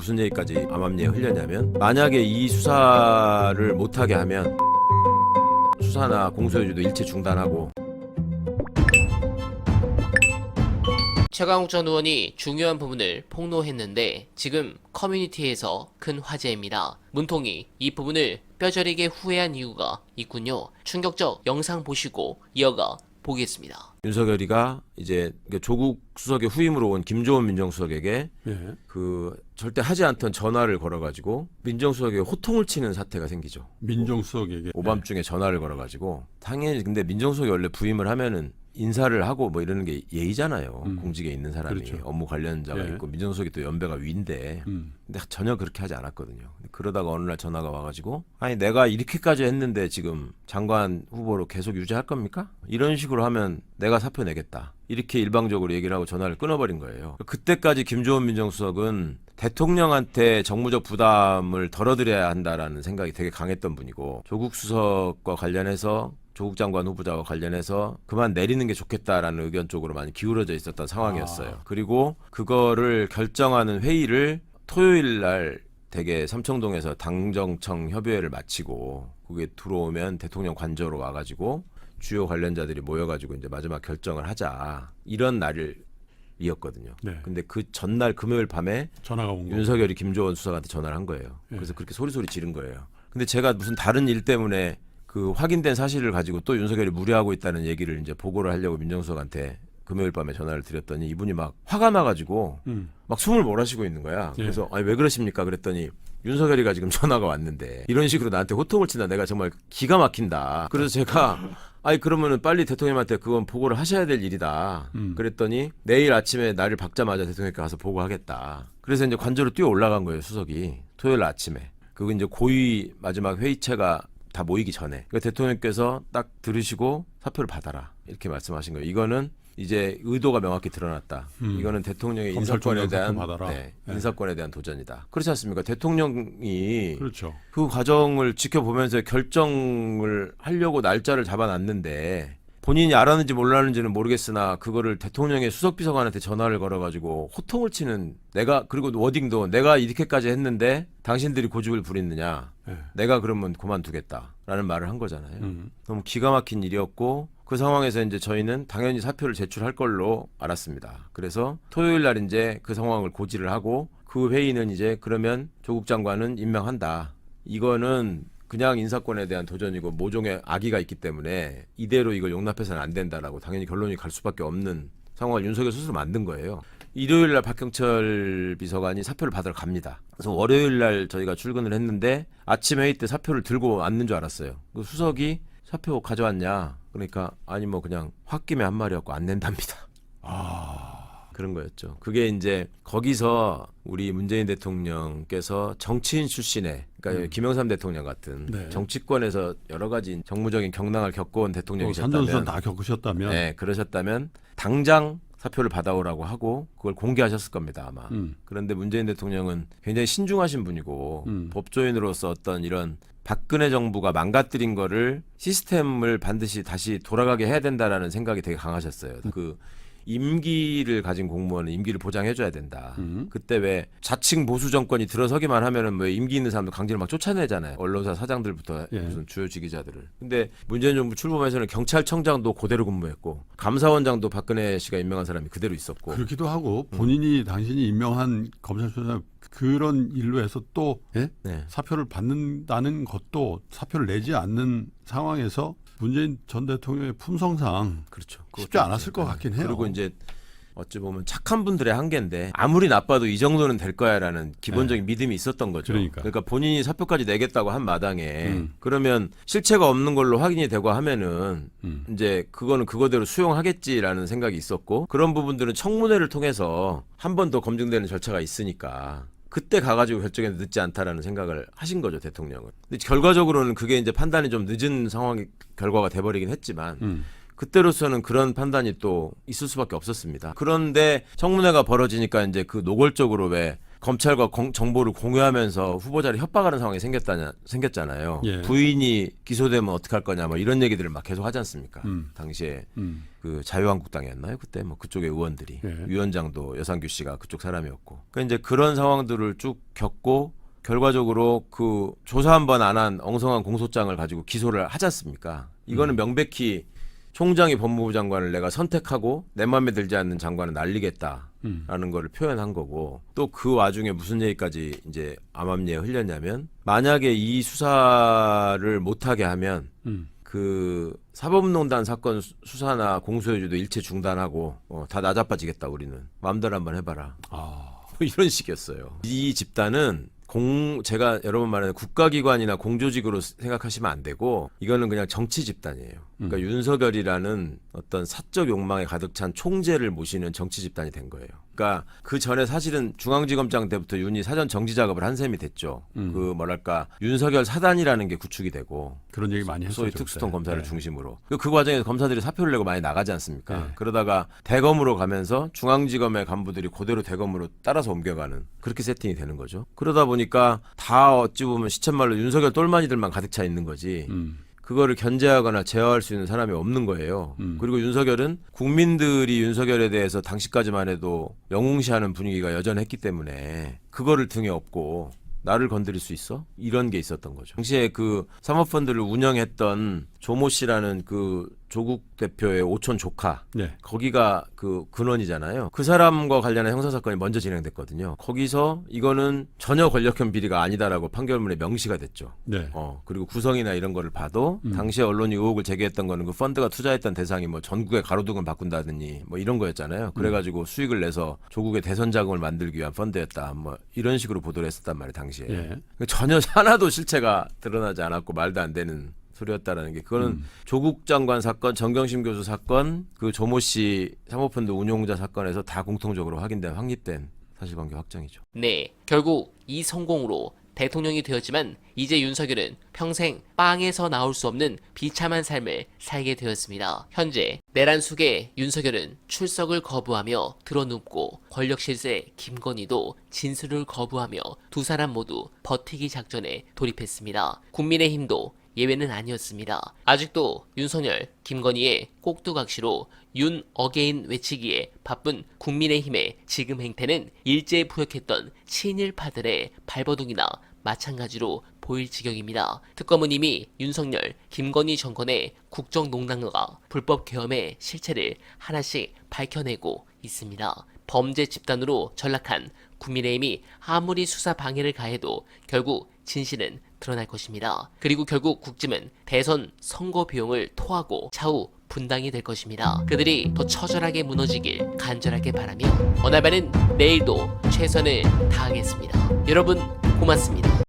무슨 얘기까지 암암리에 흘렸냐면, 만약에 이 수사를 못하게 하면 수사나 공소유지도 일체 중단하고. 최강욱 전 의원이 중요한 부분을 폭로했는데 지금 커뮤니티에서 큰 화제입니다. 문통이 이 부분을 뼈저리게 후회한 이유가 있군요. 충격적 영상 보시고 이어가 보겠습니다. 윤석열이가 이제 조국 수석의 후임으로 온 김조원 민정수석에게 그 절대 하지 않던 전화를 걸어가지고 민정수석에게 호통을 치는 사태가 생기죠. 민정수석에게 오밤중에 전화를 걸어가지고, 당연히 근데 민정수석이 원래 부임을 하면은 인사를 하고 뭐 이러는 게 예의잖아요. 공직에 있는 사람이. 그렇죠. 업무 관련자가 있고 민정수석이 또 연배가 위인데. 근데 전혀 그렇게 하지 않았거든요. 그러다가 어느 날 전화가 와가지고, 아니 내가 이렇게까지 했는데 지금 장관 후보로 계속 유지할 겁니까? 이런 식으로 하면 내가 사표 내겠다. 이렇게 일방적으로 얘기를 하고 전화를 끊어버린 거예요. 그때까지 김조원 민정수석은 대통령한테 정무적 부담을 덜어드려야 한다라는 생각이 되게 강했던 분이고, 조국 수석과 관련해서 조국 장관 후보자와 관련해서 그만 내리는 게 좋겠다라는 의견 쪽으로 많이 기울어져 있었던 상황이었어요. 그리고 그거를 결정하는 회의를 토요일 날 되게 삼청동에서 당정청 협의회를 마치고, 그게 들어오면 대통령 관저로 와가지고 주요 관련자들이 모여가지고 이제 마지막 결정을 하자, 이런 날이었거든요. 근데 그 전날 금요일 밤에 전화가 온 거예요. 윤석열이 김조원 수석한테 전화를 한 거예요. 그래서 그렇게 소리소리 지른 거예요. 근데 제가 무슨 다른 일 때문에 그 확인된 사실을 가지고 또 윤석열이 무례하고 있다는 얘기를 이제 보고를 하려고 민정수석한테 금요일 밤에 전화를 드렸더니 이분이 막 화가 나가지고 막 숨을 몰아쉬고 있는 거야. 그래서 아니 왜 그러십니까? 그랬더니 윤석열이가 지금 전화가 왔는데 이런 식으로 나한테 호통을 친다. 내가 정말 기가 막힌다. 그래서 제가 아니 그러면은 빨리 대통령한테 그건 보고를 하셔야 될 일이다. 그랬더니 내일 아침에 날을 박자마자 대통령께 가서 보고하겠다. 그래서 이제 관저로 뛰어 올라간 거예요, 수석이. 토요일 아침에. 그거 이제 고위 마지막 회의체가 다 모이기 전에. 그러니까 대통령께서 딱 들으시고 사표를 받아라, 이렇게 말씀하신 거예요. 이거는 이제 의도가 명확히 드러났다. 이거는 대통령의 인사권에 대한 인사권에 대한 도전이다. 그렇지 않습니까? 대통령이 그렇죠. 그 과정을 지켜보면서 결정을 하려고 날짜를 잡아놨는데, 본인이 알았는지 몰랐는지는 모르겠으나 그거를 대통령의 수석비서관한테 전화를 걸어가지고 호통을 치는, 내가, 그리고 워딩도 내가 이렇게까지 했는데 당신들이 고집을 부리느냐, 내가 그러면 그만두겠다라는 말을 한 거잖아요. 너무 기가 막힌 일이었고, 그 상황에서 이제 저희는 당연히 사표를 제출할 걸로 알았습니다. 그래서 토요일 날 이제 그 상황을 고지를 하고, 그 회의는 이제 그러면 조국 장관은 임명한다. 이거는 그냥 인사권에 대한 도전이고 모종의 악의가 있기 때문에 이대로 이걸 용납해서는 안 된다라고 당연히 결론이 갈 수밖에 없는 상황을 윤석열 스스로 만든 거예요. 일요일 날 박경철 비서관이 사표를 받으러 갑니다. 그래서 월요일 날 저희가 출근을 했는데 아침 회의 때 사표를 들고 왔는 줄 알았어요. 그 수석이 사표 가져왔냐? 그러니까 아니 뭐 그냥 홧김에 한 말이었고 안 낸답니다. 그런 거였죠. 그게 이제 거기서 우리 문재인 대통령께서 정치인 출신의, 그러니까 김영삼 대통령 같은 정치권에서 여러 가지 정무적인 경랑을 겪어온 대통령이셨다면, 산전수전 다 겪으셨다면, 네, 그러셨다면 당장 사표를 받아오라고 하고 그걸 공개하셨을 겁니다, 아마. 그런데 문재인 대통령은 굉장히 신중하신 분이고 법조인으로서 어떤 이런 박근혜 정부가 망가뜨린 거를 시스템을 반드시 다시 돌아가게 해야 된다라는 생각이 되게 강하셨어요. 그 임기를 가진 공무원은 임기를 보장해줘야 된다. 그때 왜 자칭 보수 정권이 들어서기만 하면은 뭐 임기 있는 사람들 강제로 막 쫓아내잖아요. 언론사 사장들부터 무슨 주요 지기자들을. 근데 문재인 정부 출범해서는 경찰청장도 그대로 근무했고, 감사원장도 박근혜 씨가 임명한 사람이 그대로 있었고. 그렇기도 하고 본인이 당신이 임명한 검찰총장 그런 일로 해서 또 사표를 받는다는 것도, 사표를 내지 않는 상황에서 문재인 전 대통령의 품성상 그렇죠. 쉽지 않았을 것 같긴 해요. 그리고 이제 어찌 보면 착한 분들의 한계인데, 아무리 나빠도 이 정도는 될 거야라는 기본적인 믿음이 있었던 거죠. 그러니까 본인이 사표까지 내겠다고 한 마당에 그러면 실체가 없는 걸로 확인이 되고 하면은 이제 그거는 그거대로 수용하겠지라는 생각이 있었고, 그런 부분들은 청문회를 통해서 한 번 더 검증되는 절차가 있으니까 그때 가가지고 결정에 늦지 않다라는 생각을 하신 거죠, 대통령은. 근데 결과적으로는 그게 이제 판단이 좀 늦은 상황 결과가 돼버리긴 했지만 그때로서는 그런 판단이 또 있을 수밖에 없었습니다. 그런데 청문회가 벌어지니까 이제 그 노골적으로 왜 검찰과 정보를 공유하면서 후보자를 협박하는 상황이 생겼잖아요. 예. 부인이 기소되면 어떡할 거냐 뭐 이런 얘기들을 막 계속 하지 않습니까? 당시에 그 자유한국당이었나요? 그때 뭐 그쪽의 의원들이 예. 위원장도 여상규 씨가 그쪽 사람이었고. 그러니까 이제 그런 상황들을 쭉 겪고 결과적으로 그 조사 한 번 안 한 엉성한 공소장을 가지고 기소를 하지 않습니까? 이거는 명백히 총장이 법무부 장관을 내가 선택하고 내 마음에 들지 않는 장관은 날리겠다라는 거를 표현한 거고, 또 그 와중에 무슨 얘기까지 이제 암암리에 흘렸냐면, 만약에 이 수사를 못하게 하면 그 사법농단 사건 수사나 공소유지도 일체 중단하고 다 나자빠지겠다, 우리는 마음대로 한번 해봐라. 뭐 이런 식이었어요. 이 집단은 제가 여러 번 말하는 국가기관이나 공조직으로 생각하시면 안 되고, 이거는 그냥 정치 집단이에요. 그러니까 윤석열이라는 어떤 사적 욕망에 가득 찬 총재를 모시는 정치 집단이 된 거예요. 그러니까 그 전에 사실은 중앙지검장 때부터 윤이 사전 정지 작업을 한 셈이 됐죠. 그 뭐랄까 윤석열 사단이라는 게 구축이 되고, 그런 얘기 많이 했었죠. 소위 특수통 검사를 네. 중심으로 그 과정에서 검사들이 사표를 내고 많이 나가지 않습니까? 네. 그러다가 대검으로 가면서 중앙지검의 간부들이 그대로 대검으로 따라서 옮겨가는, 그렇게 세팅이 되는 거죠. 그러다 보니까 다 어찌 보면 시쳇말로 윤석열 똘마니들만 가득 차 있는 거지. 그거를 견제하거나 제어할 수 있는 사람이 없는 거예요. 그리고 윤석열은 국민들이 윤석열에 대해서 당시까지만 해도 영웅시하는 분위기가 여전했기 때문에 그거를 등에 업고 나를 건드릴 수 있어? 이런 게 있었던 거죠. 당시에 그 사모펀드를 운영했던 조모 씨라는 그 조국 대표의 오촌 조카, 네. 거기가 그 근원이잖아요. 그 사람과 관련한 형사사건이 먼저 진행됐거든요. 거기서 이거는 전혀 권력형 비리가 아니다라고 판결문에 명시가 됐죠. 네. 그리고 구성이나 이런 거를 봐도 당시에 언론이 의혹을 제기했던 거는 그 펀드가 투자했던 대상이 뭐 전국의 가로등을 바꾼다더니 뭐 이런 거였잖아요. 그래가지고 수익을 내서 조국의 대선 자금을 만들기 위한 펀드였다, 뭐 이런 식으로 보도를 했었단 말이에요, 당시에. 예. 전혀 하나도 실체가 드러나지 않았고 말도 안 되는 소리였다라는 게, 그거는 조국 장관 사건, 정경심 교수 사건, 그 조모 씨 사모펀드 운용자 사건에서 다 공통적으로 확립된 사실관계 확정이죠. 네, 결국 이 성공으로 대통령이 되었지만 이제 윤석열은 평생 빵에서 나올 수 없는 비참한 삶을 살게 되었습니다. 현재 내란 속에 윤석열은 출석을 거부하며 드러눕고, 권력 실세 김건희도 진술을 거부하며 두 사람 모두 버티기 작전에 돌입했습니다. 국민의힘도 예외는 아니었습니다. 아직도 윤석열, 김건희의 꼭두각시로 윤 어게인 외치기에 바쁜 국민의힘의 지금 행태는 일제에 부역했던 친일파들의 발버둥이나 마찬가지로 보일 지경입니다. 특검은 이미 윤석열, 김건희 정권의 국정농단과 불법 계엄의 실체를 하나씩 밝혀내고 있습니다. 범죄 집단으로 전락한 국민의힘이 아무리 수사 방해를 가해도 결국 진실은 드러날 것입니다. 그리고 결국 국짐은 대선 선거 비용을 토하고 차후 분당이 될 것입니다. 그들이 더 처절하게 무너지길 간절하게 바라며, 어날바는 내일도 최선을 다하겠습니다. 여러분 고맙습니다.